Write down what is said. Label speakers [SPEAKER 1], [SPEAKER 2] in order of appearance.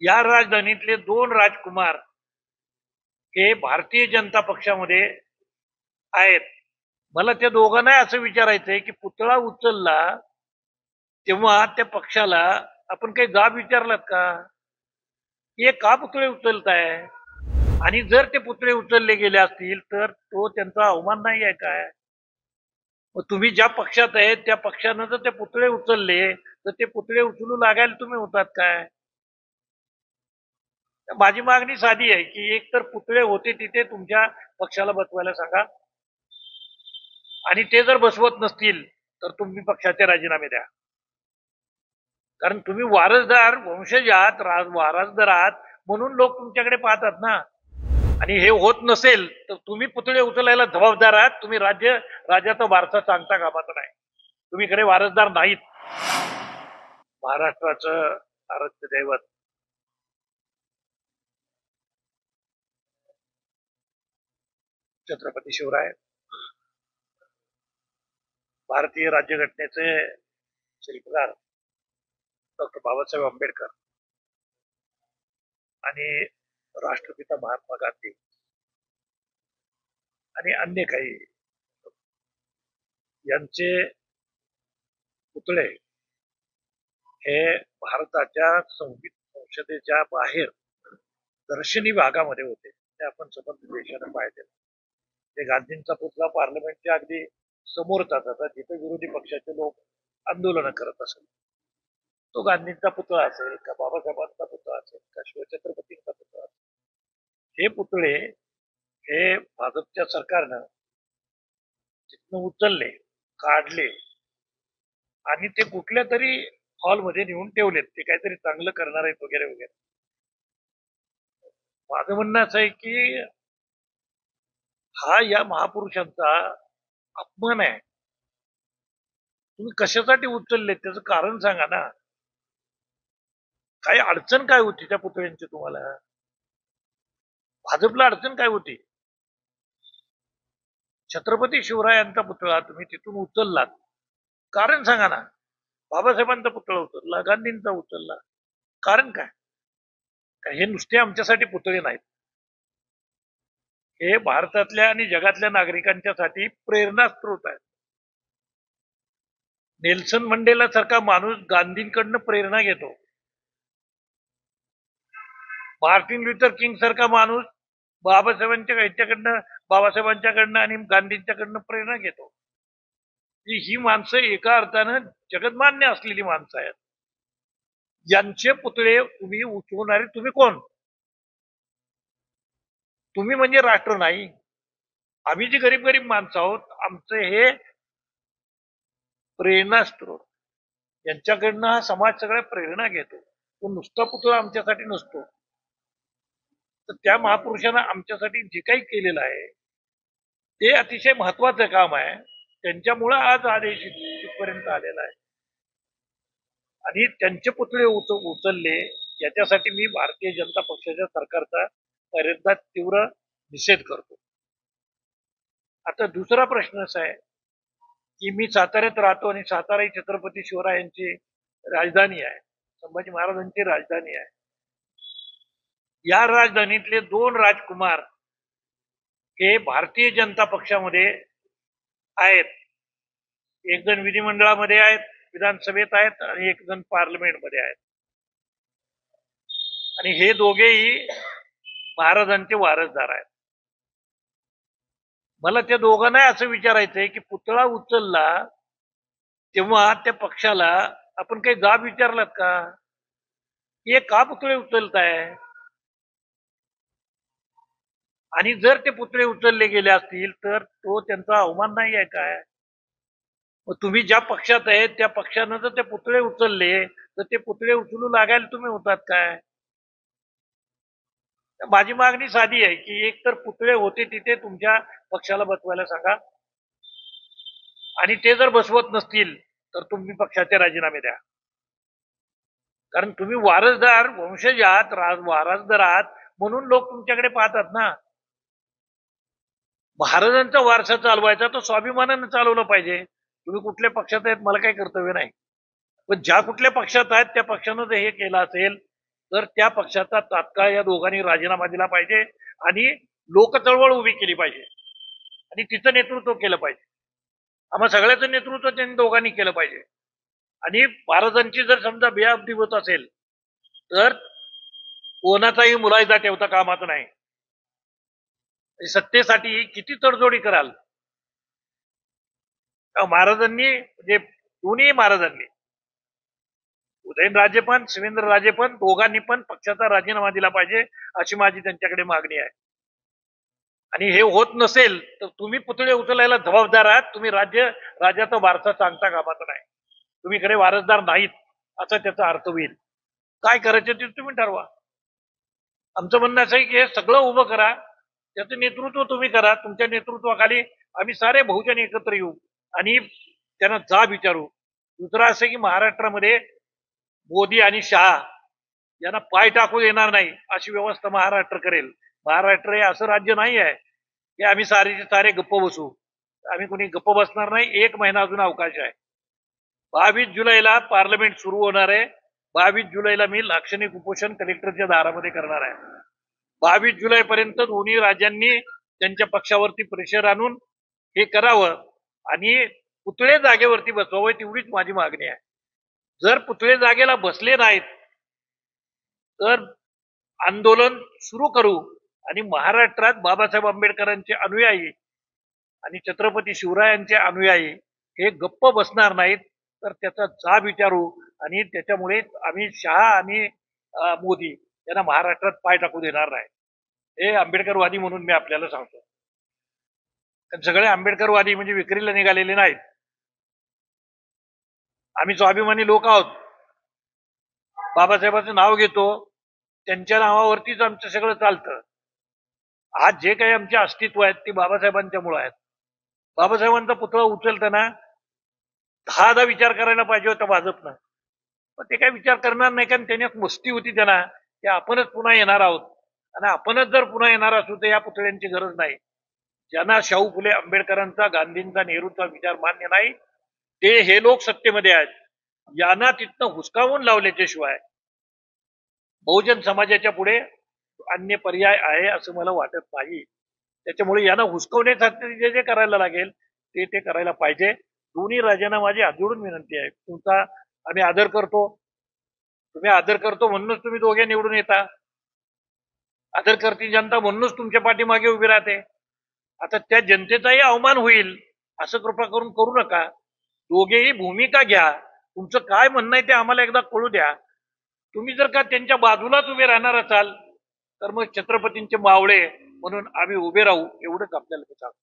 [SPEAKER 1] या राजधानीतले दोन राजकुमार हे भारतीय जनता पक्षामध्ये आहेत. मला त्या दोघांना असं विचारायचंय की पुतळा उचलला तेव्हा त्या पक्षाला आपण काही जाब विचारलात का? हे का पुतळे उचलताय? आणि जर ते पुतळे उचलले गेले असतील तर तो त्यांचा अवमान नाही आहे काय? मग तुम्ही ज्या पक्षात आहे त्या पक्षानं जर ते पुतळे उचलले तर ते पुतळे उचलू लागायला तुम्ही होतात काय? माझी मागणी साधी आहे की एक तर पुतळे होते तिथे तुमच्या पक्षाला बसवायला सांगा, आणि ते जर बसवत नसतील तर तुम्ही पक्षाचे राजीनामे द्या. कारण तुम्ही वारसदार वंशज आहात, वारसदार आहात म्हणून लोक तुमच्याकडे पाहतात ना. आणि हे होत नसेल तर तुम्ही पुतळे उचलायला जबाबदार आहात. तुम्ही राज्याचा वारसा सांगता कामाचा नाही. तुम्ही खरे वारसदार नाहीत. महाराष्ट्राचं आराध्य दैवत छत्रपती शिवराय, भारतीय राज्यघटनेचे शिल्पकार डॉक्टर बाबासाहेब आंबेडकर आणि राष्ट्रपिता महात्मा गांधी आणि अन्य काही यांचे पुतळे हे भारताच्या संसदेच्या बाहेर दर्शनी भागामध्ये होते. ते आपण समर्थ देशाने पाहिले. ते गांधींचा पुतळा पार्लमेंटच्या अगदी समोरचा जातात जिथे विरोधी पक्षाचे लोक आंदोलन करत असेल. तो गांधींचा पुतळा असेल का बाबासाहेबांचा पुतळा असेल का शिवछत्रपतींचा पुतळा असेल, हे पुतळे हे भाजपच्या सरकारनं तिथनं उचलले, काढले आणि ते कुठल्या तरी हॉलमध्ये नेऊन ठेवलेत. ते काहीतरी चांगलं करणार आहेत वगैरे वगैरे. माझं म्हणणं असं आहे की हा या महापुरुषांचा अपमान आहे. तुम्ही कशासाठी उचलले त्याचं कारण सांगा ना. काही अडचण काय होती त्या पुतळ्यांची तुम्हाला? भाजपला अडचण काय होती? छत्रपती शिवरायांचा पुतळा तुम्ही तिथून उचललात, कारण सांगा ना. बाबासाहेबांचा पुतळा उचलला, गांधींचा उचलला, कारण काय? हे नुसते आमच्यासाठी पुतळे नाहीत. हे भारतातल्या आणि जगातल्या नागरिकांच्यासाठी प्रेरणास्त्रोत आहेत. नेल्सन मंडेला सारखा माणूस गांधींकडनं प्रेरणा घेतो. मार्टिन लुथर किंग सारखा माणूस बाबासाहेबांच्याकडनं आणि गांधींच्याकडनं प्रेरणा घेतो. ही माणसं एका अर्थानं जगतमान्य असलेली माणसं आहेत. यांचे पुतळे तुम्ही उचलणारे तुम्ही कोण? तुम्ही म्हणजे राष्ट्र नाही. आम्ही जी गरीब गरीब माणसं आहोत, आमचं हे प्रेरणास्त्रोत. यांच्याकडनं हा समाज सगळ्या प्रेरणा घेतो. तो नुसता पुतळा आमच्यासाठी नसतो. तर त्या महापुरुषांना आमच्यासाठी जे काही केलेलं आहे ते अतिशय महत्वाचं काम आहे. त्यांच्यामुळं आज हा देश इथपर्यंत आलेला आहे. आणि त्यांचे पुतळे उचलले याच्यासाठी मी भारतीय जनता पक्षाच्या सरकारचा पहिल्यांदा तीव्र निषेध करतो. आता दुसरा प्रश्न असा आहे की मी साताऱ्यात राहतो आणि सातारा ही छत्रपती शिवरायांची राजधानी आहे, संभाजी महाराजांची राजधानी आहे. या राजधानीतले दोन राजकुमार हे भारतीय जनता पक्षामध्ये आहेत. एक जण विधिमंडळामध्ये आहेत, विधानसभेत आहेत, आणि एक जण पार्लमेंटमध्ये आहेत. आणि हे दोघेही महाराजांचे वारसदार आहेत. मला त्या दोघांना असं विचारायचंय की पुतळा उचलला तेव्हा त्या पक्षाला आपण काही जाब विचारलात का? हे का पुतळे उचलताय? आणि जर ते पुतळे उचलले गेले असतील तर तो त्यांचा अवमान नाही आहे काय? मग तुम्ही ज्या पक्षात आहे त्या पक्षानं जर ते पुतळे उचलले तर ते पुतळे उचलू लागायला तुम्ही होतात काय? माझी मागणी साधी आहे की एक तर पुतळे होते तिथे तुमच्या पक्षाला बसवायला सांगा, आणि ते जर बसवत नसतील तर तुम्ही पक्षाचे राजीनामे द्या. कारण तुम्ही वारसदार वंशज आहात, वारसदार आहात म्हणून लोक तुमच्याकडे पाहतात ना. महाराजांचा वारसा चालवायचा तो स्वाभिमानानं चालवलं पाहिजे. तुम्ही कुठल्या पक्षात आहेत मला काही कर्तव्य नाही, पण ज्या कुठल्या पक्षात आहेत त्या पक्षानं जर हे केलं असेल तर त्या पक्षाचा तात्काळ या दोघांनी राजीनामा दिला पाहिजे आणि लोकचळवळ उभी केली पाहिजे आणि तिचं नेतृत्व केलं पाहिजे. आम्हा सगळ्याचं नेतृत्व त्यांनी दोघांनी केलं पाहिजे. आणि महाराजांची जर समजा बेअब्दी होत असेल तर कोणाचाही मुलायजा ठेवता कामाचं नाही. सत्तेसाठी किती तडजोडी कराल. महाराजांनी म्हणजे दोन्ही महाराजांनी उदयनराजे पण शिवेंद्रराजे पण दोघांनी पण पक्षाचा राजीनामा दिला पाहिजे अशी माझी त्यांच्याकडे मागणी आहे. आणि हे होत नसेल तर तुम्ही पुतळे उचलायला जबाबदार आहात. तुम्ही राज्याचा वारसा सांगता कामाचा नाही. तुम्ही खरे वारसदार नाहीत असा त्याचा अर्थ होईल. काय करायचं ते तुम्ही ठरवा. आमचं म्हणणं असं आहे की हे सगळं उभं करा, त्याचं नेतृत्व तुम्ही करा. तुमच्या नेतृत्वाखाली आम्ही सारे बहुजन एकत्र येऊ आणि त्यांना जाब विचारू. दुसरं असं की महाराष्ट्रामध्ये मोदी आणि शहा यांना पाय टाकू देणार नाही अशी व्यवस्था महाराष्ट्र करेल. महाराष्ट्र हे असं राज्य नाही आहे की आम्ही सारे गप्प बसू. आम्ही कोणी गप्प बसणार नाही. 1 महिना अजून अवकाश आहे. 22 जुलैला पार्लमेंट सुरू होणार आहे. 22 जुलैला मी लाक्षणिक उपोषण कलेक्टरच्या दारामध्ये करणार आहे. 22 जुलैपर्यंत दोन्ही राज्यांनी त्यांच्या पक्षावरती प्रेशर आणून हे करावं आणि पुतळे जागेवरती बसवावे तेवढीच माझी मागणी आहे. जर पुतळे जागेला बसले नाहीत तर आंदोलन सुरू करू आणि महाराष्ट्रात बाबासाहेब आंबेडकरांचे अनुयायी आणि छत्रपती शिवरायांचे अनुयायी हे गप्प बसणार नाहीत. तर त्याचा जाब विचारू आणि त्याच्यामुळे आम्ही शहा आणि मोदी यांना महाराष्ट्रात पाय टाकू देणार नाही. हे आंबेडकरवादी म्हणून मी आपल्याला सांगतो. कारण सगळे आंबेडकरवादी म्हणजे विक्रीला निघालेले नाहीत. आम्ही स्वाभिमानी लोक आहोत. बाबासाहेबांचं नाव घेतो, त्यांच्या नावावरतीच आमचं सगळं चालतं. आज जे काही आमचे अस्तित्व आहेत ते बाबासाहेबांच्यामुळे आहेत. बाबासाहेबांचा पुतळा उचलताना 10दा विचार करायला पाहिजे होता भाजपनं. पण ते काही विचार करणार नाही कारण त्याने मस्ती होती त्यांना की आपणच पुन्हा येणार आहोत आणि आपणच जर पुन्हा येणार असू तर या पुतळ्यांची गरज नाही. ज्यांना शाहू फुले आंबेडकरांचा, गांधींचा, नेहरूंचा विचार मान्य नाही ते हे लोक सत्तेमध्ये आहेत. यांना तिथनं हुसकावून लावल्याच्या शिवाय बहुजन समाजाच्या पुढे अन्य पर्याय आहे असं मला वाटत नाही. त्याच्यामुळे यांना हुसकवण्यासाठी जे जे करायला लागेल ते करायला पाहिजे. दोन्ही राज्यांना माझी हात जोडून विनंती आहे. तुमचा आम्ही आदर करतो. तुम्ही आदर करतो म्हणूनच तुम्ही दोघे निवडून येता. आदर करती जनता म्हणूनच तुमच्या पाठीमागे उभी राहते. आता त्या जनतेचाही अवमान होईल असं कृपा करून करू नका. दोघेही भूमिका घ्या. तुमचं काय म्हणणं आहे ते आम्हाला एकदा कळू द्या. तुम्ही जर का त्यांच्या बाजूलाच उभे राहणार असाल तर मग छत्रपतींचे मावळे म्हणून आम्ही उभे राहू एवढंच आपल्याला सांगतो.